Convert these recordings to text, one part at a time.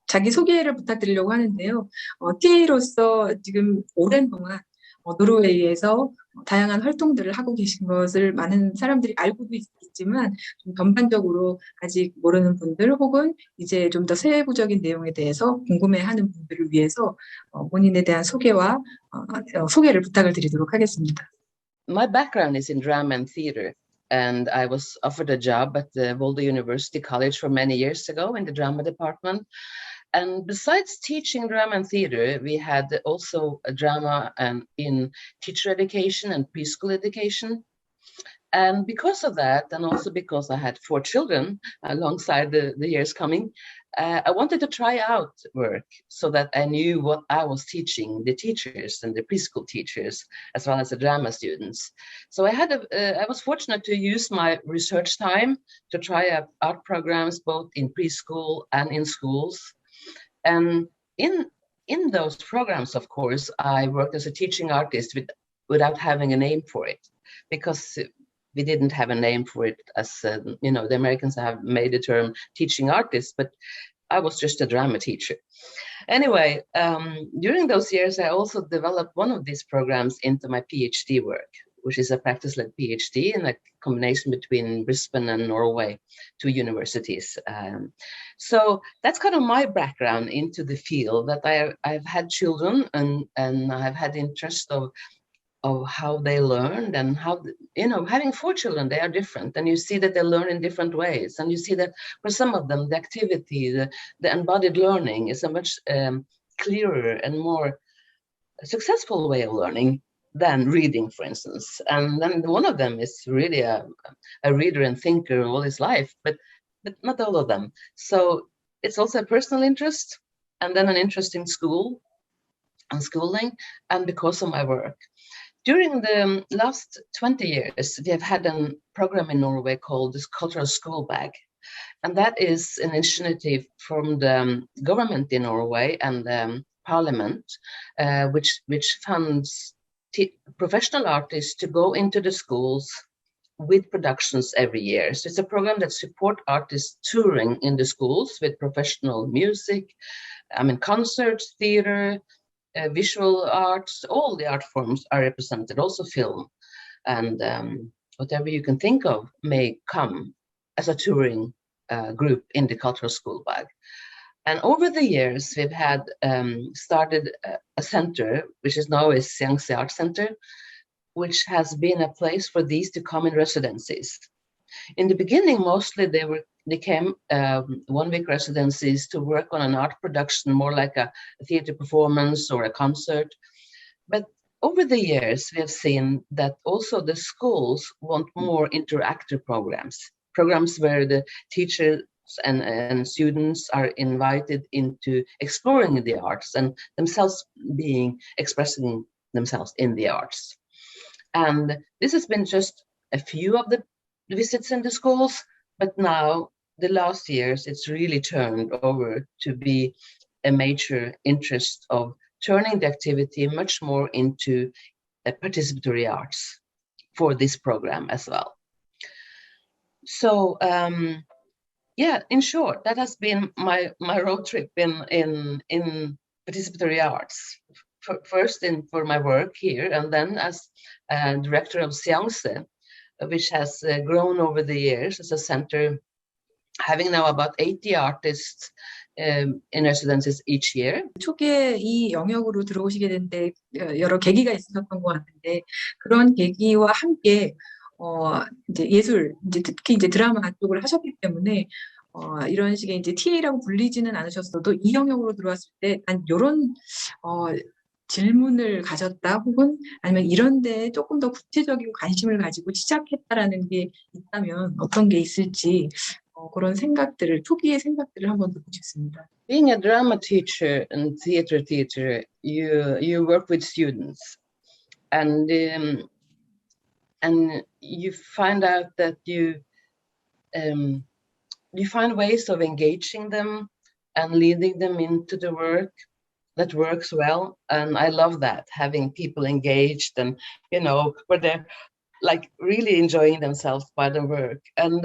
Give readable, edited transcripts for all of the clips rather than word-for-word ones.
자기 소개를 부탁드리려고 하는데요. TA로서 지금 오랜 동안 노르웨이에서 다양한 활동들을 하고 계신 것을 많은 사람들이 알고도 있지만 좀 전반적으로 아직 모르는 분들 혹은 이제 좀 더 세부적인 내용에 대해서 궁금해하는 분들을 위해서 본인에 대한 소개와 소개를 부탁을 드리도록 하겠습니다. My background is in drama and theater, and I was offered a job at the Volda University College for many years ago in the drama department. And besides teaching drama and theater, we had also a drama in teacher education and preschool education. And because of that, and also because I had 4 children alongside the years coming, I wanted to try out work so that I knew what I was teaching the teachers and the preschool teachers, as well as the drama students. So I was fortunate to use my research time to try out art programs, both in preschool and in schools. And in those programs, of course, I worked as a teaching artist without having a name for it, because we didn't have a name for it as, the Americans have made the term teaching artist, but I was just a drama teacher. Anyway, during those years, I also developed one of these programs into my PhD work, which is a practice-led PhD in a combination between Brisbane and Norway, 2 universities. So that's kind of my background into the field, that I've had children and I've had interest of how they learned, and how, having 4 children, they are different, and you see that they learn in different ways, and you see that for some of them, the activity, the embodied learning is a much clearer and more successful way of learning than reading, for instance. And then one of them is really a reader and thinker all his life, but not all of them. So it's also a personal interest, and then an interest in school and schooling, and because of my work. During the last 20 years, we have had a program in Norway called this Cultural School Bag. And that is an initiative from the government in Norway and the parliament, which funds professional artists to go into the schools with productions every year. So it's a program that supports artists touring in the schools with professional music, concerts, theater, visual arts, all the art forms are represented, also film, and whatever you can think of may come as a touring group in the Cultural School Bag. And over the years, we've had started a center, which is now a Seangse Art Center, which has been a place for these to come in residencies. In the beginning, mostly they came 1-week residencies to work on an art production, more like a theater performance or a concert. But over the years, we have seen that also the schools want more interactive programs where the teachers and students are invited into exploring the arts and themselves expressing themselves in the arts. And this has been just a few of the visits in the schools, but now the last years it's really turned over to be a major interest of turning the activity much more into a participatory arts for this program as well. So in short, that has been my road trip in participatory arts. First for my work here, and then as director of Seangse, which has grown over the years as a center, having now about 80 artists in residences each year. 초기에 이 영역으로 들어오시게 된데 여러 계기가 있었던 것 같은데, 그런 계기와 함께 이제 예술, 특히 드라마 쪽을 하셨기 때문에 이런 식의 이제 TA라고 불리지는 않으셨어도 이 영역으로 들어왔을 때 난 이런 질문을 가졌다, 혹은 아니면 이런 데에 조금 더 구체적인 관심을 가지고 시작했다라는 게 있다면 어떤 게 있을지 그런 초기의 생각들을 한번 듣고싶습니다. Being a drama teacher and theater teacher, you work with students, and you find out that you find ways of engaging them and leading them into the work that works well. And I love that, having people engaged and, where they're like really enjoying themselves by the work. And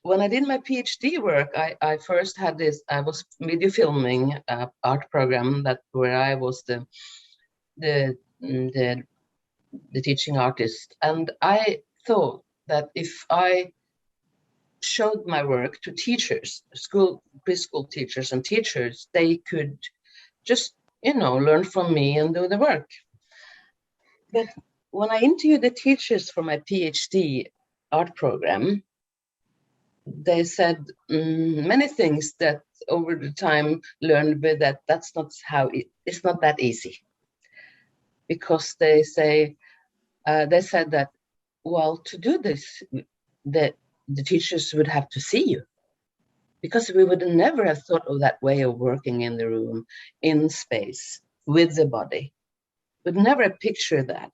when I did my PhD work, I first had this, I was video filming art program where I was the teaching artist. And I thought that if I showed my work to teachers, preschool teachers and teachers, they could just, learn from me and do the work. But when I interviewed the teachers for my PhD art program, they said many things that over the time learned with that's not how it's not that easy. Because they said that, well, to do this, the teachers would have to see you, because we would never have thought of that way of working in the room, in space, with the body. Would never picture that.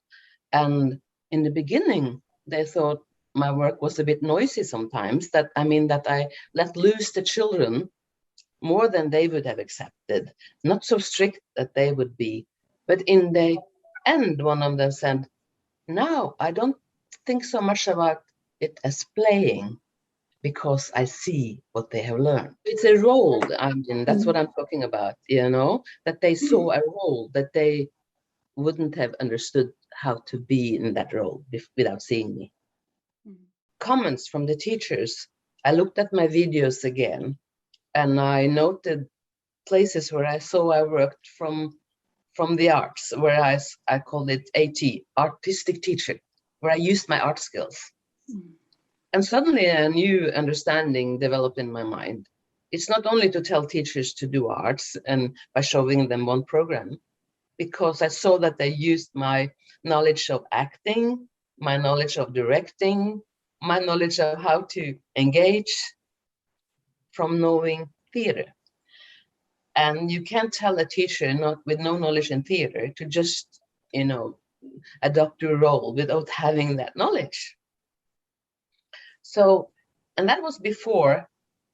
And in the beginning, they thought my work was a bit noisy sometimes, that I let loose the children more than they would have accepted, not so strict that they would be. But in the end, one of them said, now I don't think so much about it as playing, because I see what they have learned. It's a role. That's what I'm talking about, that they saw a role that they wouldn't have understood how to be in that role without seeing me. Comments from the teachers. I looked at my videos again, and I noted places where I saw I worked from the arts, where I called it AT, artistic teacher, where I used my art skills. And suddenly a new understanding developed in my mind. It's not only to tell teachers to do arts and by showing them one program, because I saw that they used my knowledge of acting, my knowledge of directing, my knowledge of how to engage from knowing theater. And you can't tell a teacher with no knowledge in theater to just, adopt a role without having that knowledge. So, and that was before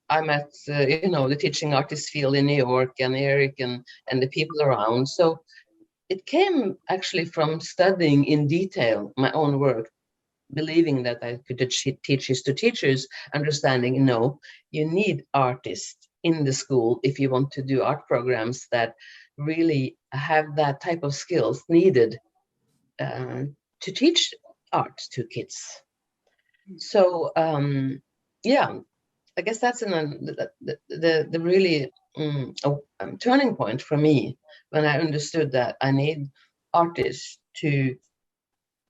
I met, the teaching artist field in New York, and Eric and the people around. So it came actually from studying in detail my own work, believing that I could teach this to teachers, understanding, you need artists in the school if you want to do art programs that really have that type of skills needed to teach art to kids. So, I guess that's the really turning point for me, when I understood that I need artists to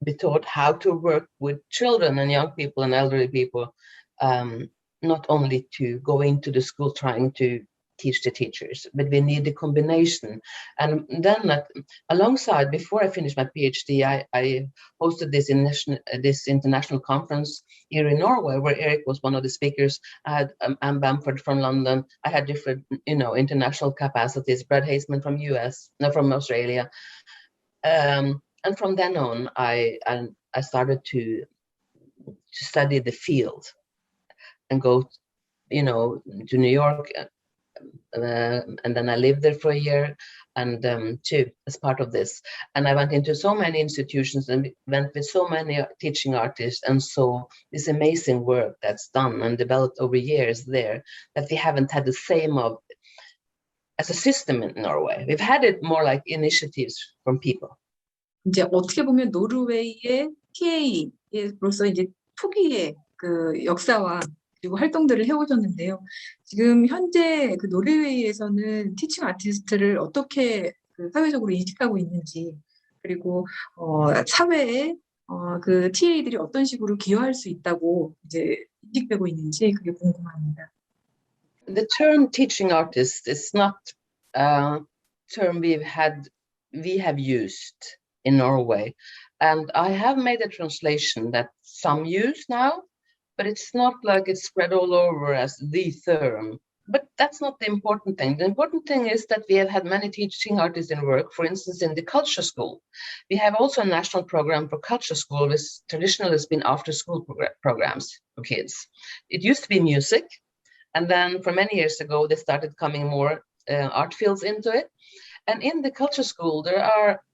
be taught how to work with children and young people and elderly people, not only to go into the school trying to teach the teachers, but we need the combination. And then alongside, before I finished my PhD, I hosted this international conference here in Norway, where Eric was one of the speakers. I had Anne Bamford from London. I had different, international capacities, Brad Haseman from Australia. And from then on, I started to study the field and go, to New York. And then I lived there for a year, and too, as part of this. And I went into so many institutions and went with so many teaching artists, and saw this amazing work that's done and developed over years there, that we haven't had the same of as a system in Norway. We've had it more like initiatives from people. 이제 어떻게 보면 노르웨이의 TA로서 이제 초기의 그 역사와 그리고 활동들을 해오셨는데요. 지금 현재 그 노르웨이에서는 티칭 아티스트를 어떻게 그 사회적으로 인식하고 있는지, 그리고 사회에 그 TA들이 어떤 식으로 기여할 수 있다고 이제 인식되고 있는지 그게 궁금합니다. The term teaching artist is not a term we have used in Norway, and I have made a translation that some use now, but it's not like it's spread all over as the term. But that's not the important thing. The important thing is that we have had many teaching artists in work, for instance, in the culture school. We have also a national program for culture school, which traditionally has been after school programs for kids. It used to be music, and then for many years ago, they started coming more art fields into it. And in the culture school,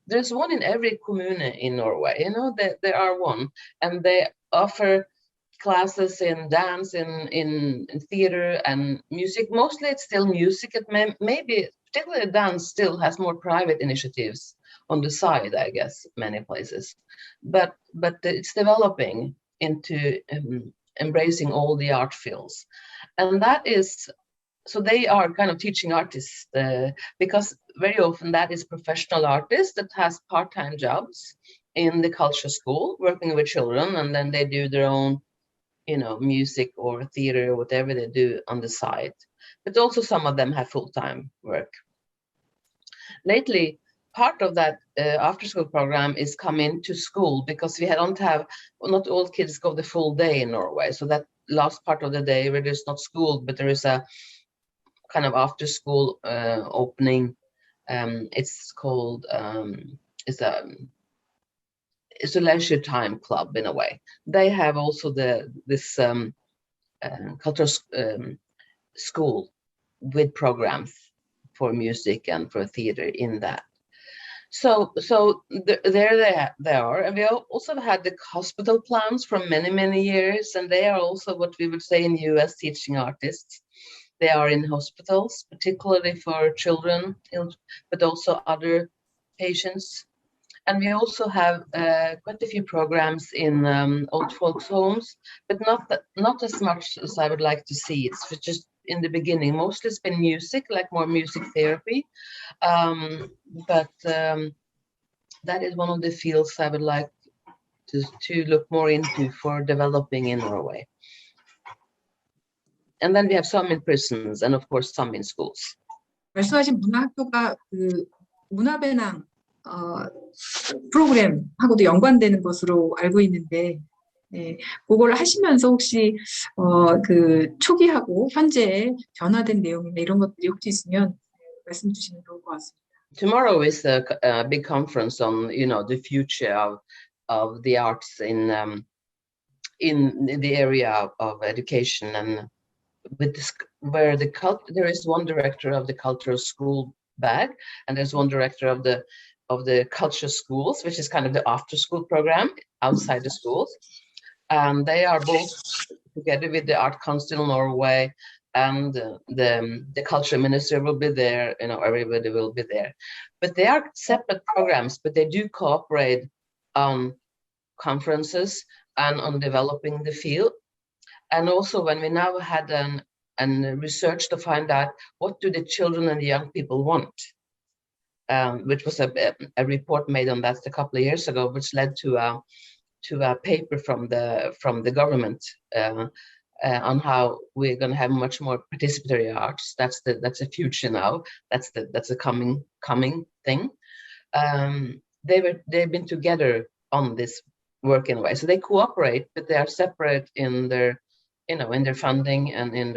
there's one in every commune in Norway. There are one, and they offer classes in dance, in theater and music. Mostly it's still music. It maybe particularly dance still has more private initiatives on the side, I guess, many places. But it's developing into embracing all the art fields. And that is, so they are kind of teaching artists because very often that is professional artists that has part-time jobs in the culture school working with children, and then they do their own, you know, music or theater or whatever they do on the side. But also some of them have full-time work. Lately, part of that after-school program is come into school because we don't have, not all kids go the full day in Norway. So that last part of the day where there's not school, but there is a kind of after-school opening. It's called, it's a leisure time club in a way. They have also this cultural school with programs for music and for theater in that. So there they are. And we also had the hospital plans for many years, and they are also what we would say in the US teaching artists. They are in hospitals, particularly for children, but also other patients. And we also have quite a few programs in old folks' homes, but not as much as I would like to see. It's just in the beginning. Mostly it's been music, like more music therapy. But that is one of the fields I would like to look more into for developing in Norway. And then we have some in prisons and of course some in schools. 말씀하신 문화학교가 그 문화배낭 프로그램하고도 연관되는 것으로 알고 있는데, 그걸 하시면서 혹시 그 초기하고 현재 변화된 내용이나 이런 것들이 혹시 있으면 말씀 주시면 좋을 것 같습니다. Tomorrow is a big conference on, you know, the future of the arts in the area of education, and with this, where there is one director of the cultural school bag, and there's one director of the culture schools, which is kind of the after school program outside the schools. And they are both together with the Art Council Norway, and the culture minister will be there, you know, everybody will be there. But they are separate programs, but they do cooperate on conferences and on developing the field. And also when we now had an research to find out what do the children and the young people want, which was a report made on that a couple of years ago, which led to a paper from the government on how we're going to have much more participatory arts. That's the future now. That's a coming thing. They've been together on this work in a way, so they cooperate, but they are separate in their, you know, in their funding and in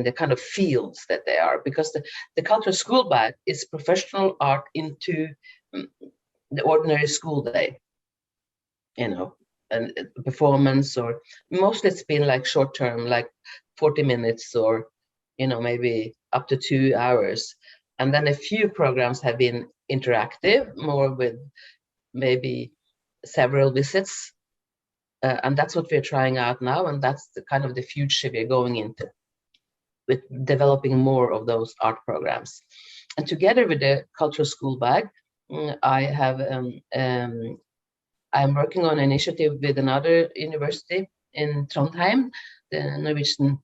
the kind of fields that they are, because the cultural school bag is professional art into the ordinary school day, you know, and performance, or mostly it's been like short term, like 40 minutes or, you know, maybe up to 2 hours. And then a few programs have been interactive, more with maybe several visits. And that's what we're trying out now. And that's the kind of the future we're going into, with developing more of those art programs. And together with the cultural school bag, I'm working on an initiative with another university in Trondheim, the Norwegian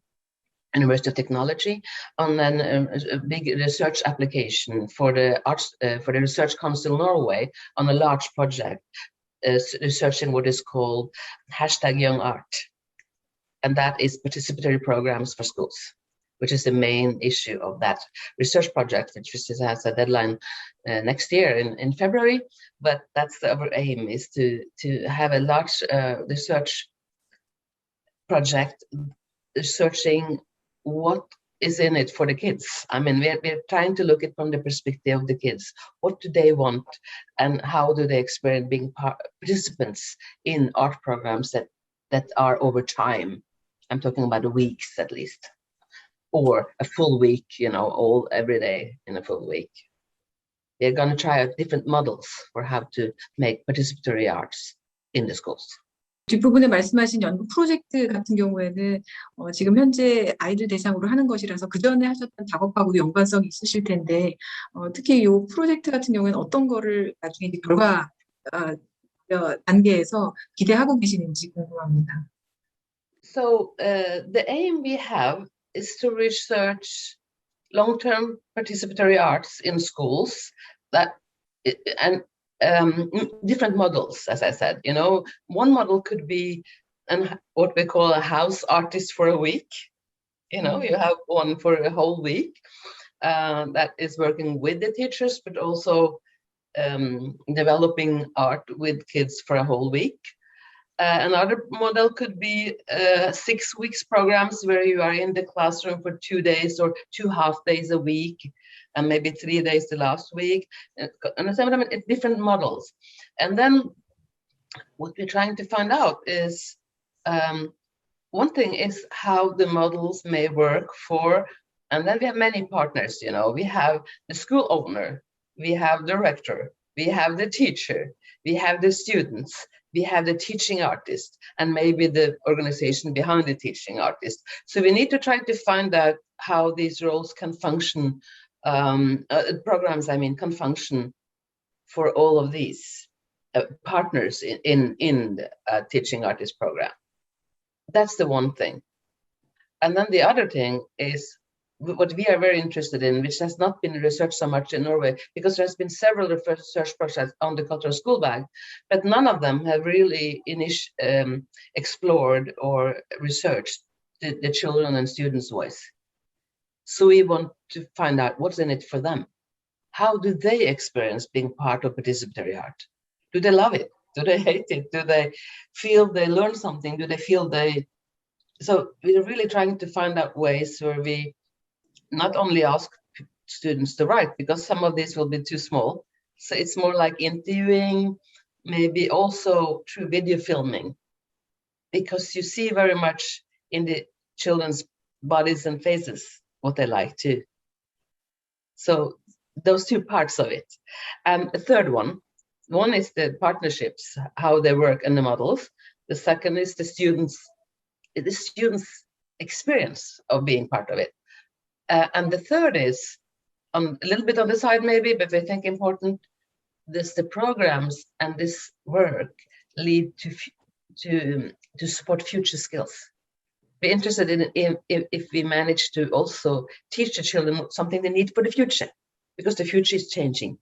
University of Technology, on a big research application for the Research Council Norway on a large project, researching what is called #Young Art. And that is participatory programs for schools, which is the main issue of that research project, which has a deadline next year in February. But that's our aim, is to have a large research project researching what is in it for the kids. I mean, we're trying to look at from the perspective of the kids. What do they want, and how do they experience being participants in art programs that are over time? I'm talking about weeks at least, or a full week, you know, every day in a full week. They're going to try out different models for how to make participatory arts in the schools. 뒷부분에 말씀하신 연구 프로젝트 같은 경우에는 지금 현재 아이들 대상으로 하는 것이라서 그 전에 하셨던 작업하고도 연관성이 있으실 텐데 특히 이 프로젝트 같은 경우에는 어떤 거를 나중에 이제 결과 단계에서 기대하고 계시는지 궁금합니다. So the aim we have is to research long-term participatory arts in schools and different models, as I said. You know, one model could be what we call a house artist for a week. You know, you have one for a whole week that is working with the teachers, but also developing art with kids for a whole week. Another model could be 6 weeks programs where you are in the classroom for 2 days or 2 half days a week, and maybe 3 days the last week. And sometimes it's different models. And then what we're trying to find out is one thing is how the models may work for, and then we have many partners. You know, we have the school owner, we have the rector, we have the teacher, we have the students, we have the teaching artist, and maybe the organization behind the teaching artist. So we need to try to find out how these roles can function, programs, I mean, can function for all of these partners in the teaching artist program. That's the one thing. And then the other thing is what we are very interested in, which has not been researched so much in Norway, because there's been several research projects on the cultural school bag, but none of them have really explored or researched the children and students' voice. So we want to find out what's in it for them. How do they experience being part of participatory art? Do they love it? Do they hate it? Do they feel they learn something? Do they feel they... So we're really trying to find out ways where we not only ask students to write, because some of these will be too small. So it's more like interviewing, maybe also through video filming, because you see very much in the children's bodies and faces what they like too. So those two parts of it. And the third one is the partnerships, how they work and the models. The second is the students' experience of being part of it. And the third is a little bit on the side maybe, but I think important, the programs and this work lead to support future skills. We're interested in if we manage to also teach the children something they need for the future, because the future is changing.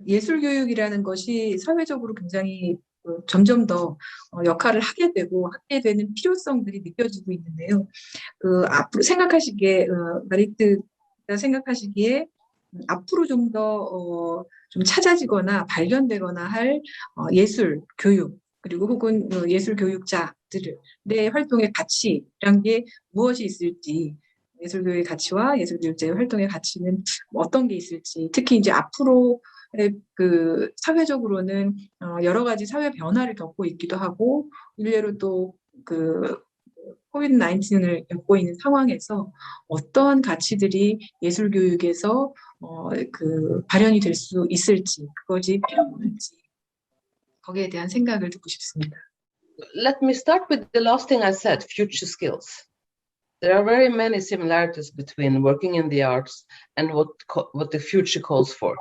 예술 교육이라는 것이 사회적으로 굉장히 점점 더 역할을 하게 되고 하게 되는 필요성들이 느껴지고 있는데요. 앞으로 생각하시기에 마리트가 생각하시기에 앞으로 좀 더 좀 찾아지거나 발견되거나 할 예술 교육 그리고 혹은 예술 교육자들의 활동의 가치란 게 무엇이 있을지, 예술 교육의 가치와 예술 교육자의 활동의 가치는 어떤 게 있을지, 특히 이제 앞으로 사회적으로는 여러 가지 사회 변화를 겪고 있기도 하고 일례로 또 코비드-19을 겪고 있는 상황에서 어떤 가치들이 예술 교육에서 발현이 될 수 있을지, 그것이 필요한지 거기에 대한 생각을 듣고 싶습니다. Let me start with the last thing I said, future skills. There are very many similarities between working in the arts and what the future calls for.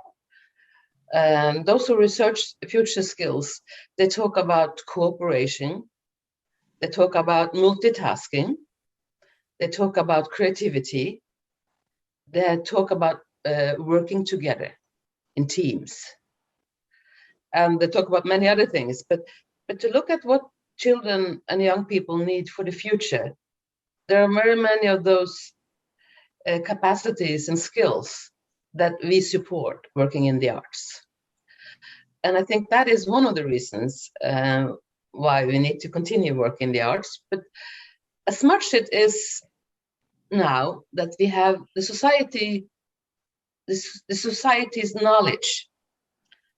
Those who research future skills, they talk about cooperation, they talk about multitasking, they talk about creativity, they talk about working together in teams, and they talk about many other things. But to look at what children and young people need for the future, there are very many of those capacities and skills that we support working in the arts. And I think that is one of the reasons why we need to continue working in the arts. But as much it is now that we have the society's knowledge,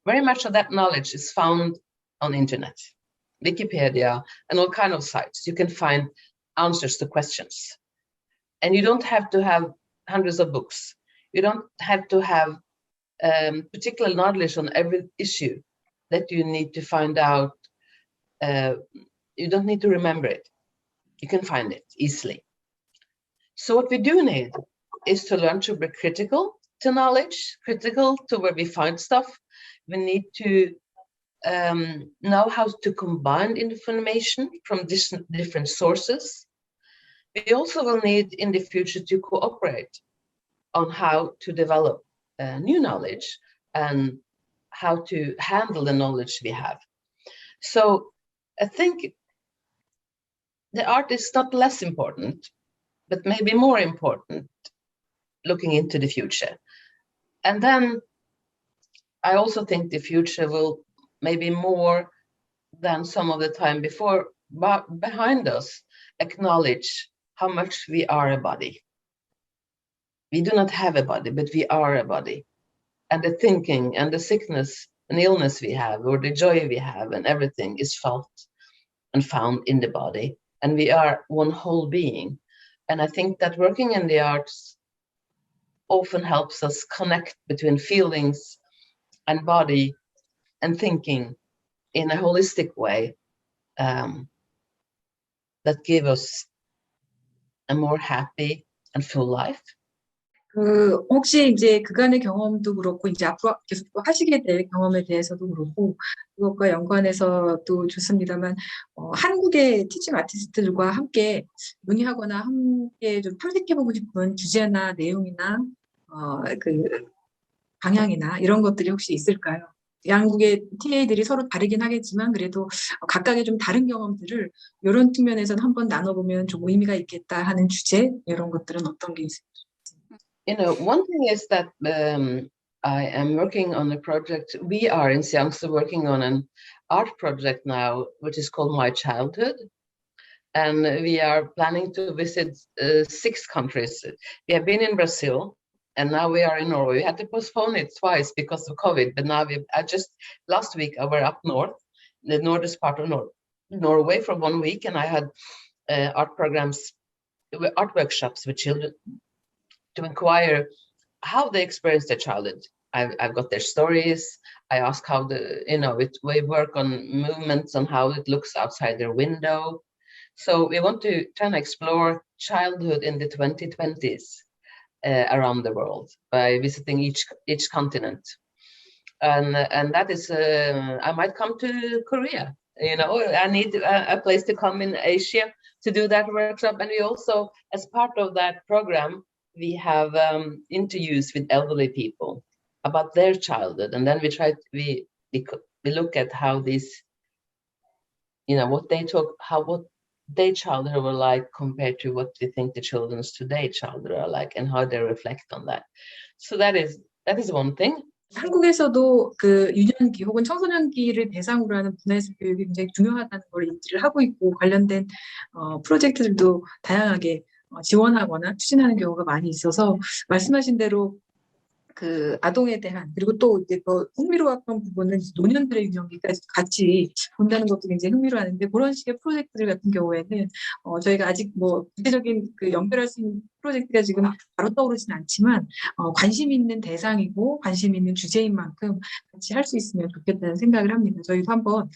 very much of that knowledge is found on the internet, Wikipedia, and all kinds of sites. You can find answers to questions. And you don't have to have hundreds of books. You don't have to have particular knowledge on every issue that you need to find out you don't need to remember it. You can find it easily. So what we do need is to learn to be critical to knowledge, critical to where we find stuff. We need to know how to combine information from different sources. We also will need in the future to cooperate on how to develop new knowledge and how to handle the knowledge we have. So I think the art is not less important, but maybe more important looking into the future. And then I also think the future will maybe more than some of the time before, but behind us, acknowledge how much we are a body. We do not have a body, but we are a body. And the thinking and the sickness and illness we have, or the joy we have, and everything is felt and found in the body. And we are one whole being. And I think that working in the arts often helps us connect between feelings and body and thinking in a holistic way that give us a more happy and full life. 혹시 이제 그간의 경험도 그렇고, 이제 앞으로 계속 또 하시게 될 경험에 대해서도 그렇고, 그것과 연관해서도 좋습니다만, 한국의 티칭 아티스트들과 함께 논의하거나 함께 좀 탐색해보고 싶은 주제나 내용이나, 그 방향이나 이런 것들이 혹시 있을까요? 양국의 TA들이 서로 다르긴 하겠지만, 그래도 각각의 좀 다른 경험들을 이런 측면에서는 한번 나눠보면 좀 의미가 있겠다 하는 주제, 이런 것들은 어떤 게 있을까요? You know, one thing is that I am working on a project. We are in Seangsu working on an art project now, which is called My Childhood. And we are planning to visit 6 countries. We have been in Brazil, and now we are in Norway. We had to postpone it twice because of COVID, but now last week I were up north, the northern part of Norway for 1 week, and I had art workshops with children to inquire how they experience their childhood. I've got their stories. I ask how we work on movements and how it looks outside their window. So we want to try and explore childhood in the 2020s around the world by visiting each continent. And that is, I might come to Korea. You know, I need a place to come in Asia to do that workshop. And we also, as part of that program, we have interviews with elderly people about their childhood, and then we look at how these, what their childhood were like compared to what we think the children's today childhood are like, and how they reflect on that. So that is one thing. 한국에서도 그 유년기 혹은 청소년기를 대상으로 하는 문화예술 교육이 굉장히 중요하다는 걸 인지를 하고 있고, 관련된 프로젝트들도 다양하게 지원하거나 추진하는 경우가 많이 있어서, 말씀하신 대로 그 아동에 대한, 그리고 또 이제 흥미로웠던 부분은 노년들의 유년기까지 같이 본다는 것도 굉장히 흥미로워하는데, 그런 식의 프로젝트들 같은 경우에는 저희가 아직 구체적인 그 연결할 수 있는 프로젝트가 지금 바로 떠오르진 않지만, 관심 있는 대상이고 관심 있는 주제인 만큼 같이 할 수 있으면 좋겠다는 생각을 합니다. 저희도 한번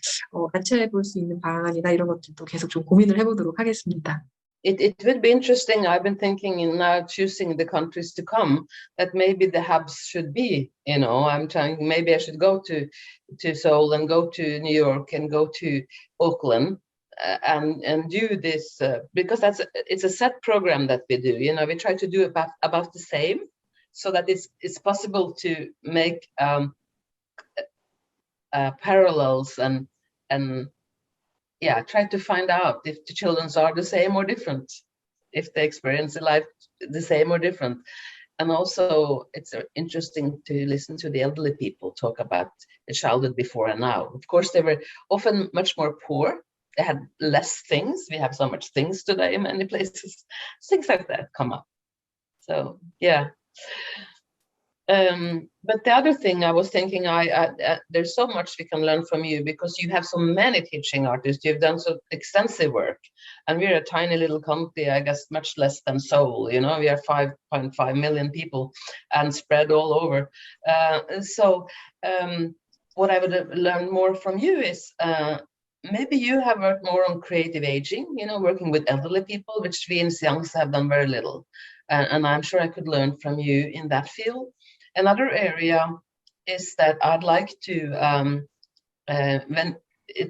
같이 해볼 수 있는 방안이나 이런 것들도 계속 좀 고민을 해보도록 하겠습니다. It would be interesting. I've been thinking in now choosing the countries to come, that maybe the hubs should be, I'm trying, maybe I should go to Seoul and go to New York and go to Auckland and do this because it's a set program that we do. We try to do about the same, so that it's possible to make parallels and try to find out if the children are the same or different, if they experience the life the same or different. And also, it's interesting to listen to the elderly people talk about the childhood before and now. Of course, they were often much more poor. They had less things. We have so much things today in many places. Things like that come up. So, yeah. But the other thing I was thinking, there's so much we can learn from you, because you have so many teaching artists. You've done so extensive work, and we're a tiny little country, I guess, much less than Seoul. We are 5.5 million people and spread all over. So what I would learn more from you is maybe you have worked more on creative aging, you know, working with elderly people, which we in Seance have done very little. And I'm sure I could learn from you in that field. Another area is that I'd like to,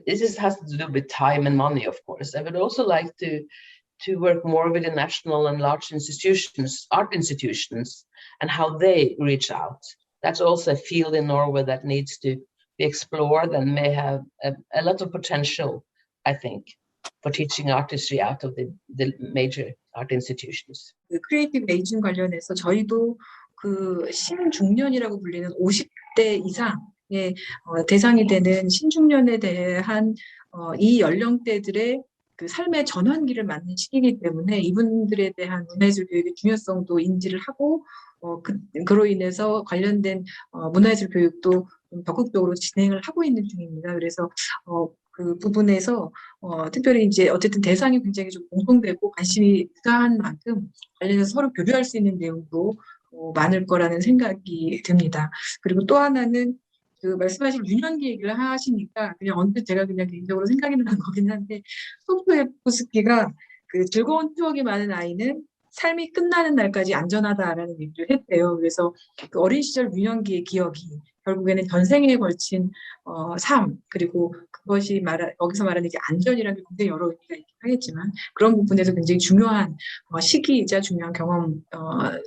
this has to do with time and money, of course. I would also like to work more with the national and large institutions, art institutions, and how they reach out. That's also a field in Norway that needs to be explored and may have a lot of potential, I think, for teaching artistry out of the major art institutions. 그 크리에이티브 에이징 관련해서 저희도 그 신중년이라고 불리는 50대 이상의 대상이 되는 신중년에 대한 이 연령대들의 그 삶의 전환기를 맞는 시기이기 때문에 이분들에 대한 문화예술 교육의 중요성도 인지를 하고 그로 인해서 관련된 문화예술 교육도 적극적으로 진행을 하고 있는 중입니다. 그래서 그 부분에서 특별히 이제 어쨌든 대상이 굉장히 좀 공통되고 관심이 유사한 만큼 관련해서 서로 교류할 수 있는 내용도 많을 거라는 생각이 듭니다. 그리고 또 하나는 그 말씀하신 유년기 얘기를 하시니까 그냥 언뜻 제가 그냥 개인적으로 생각이 나는 거긴 한데 소프토예프스키가 그 즐거운 추억이 많은 아이는 삶이 끝나는 날까지 안전하다라는 얘기를 했대요. 그래서 그 어린 시절 유년기의 기억이 결국에는 전생에 걸친 삶 그리고 그것이 여기서 말하는 이제 안전이라는 게 굉장히 여러 의미가 있긴 하겠지만 그런 부분에서 굉장히 중요한 시기이자 중요한 경험이라는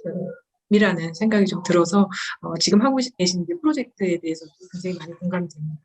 생각이 좀 들어서 지금 하고 계신 프로젝트에 대해서 굉장히 많이 공감이 됩니다.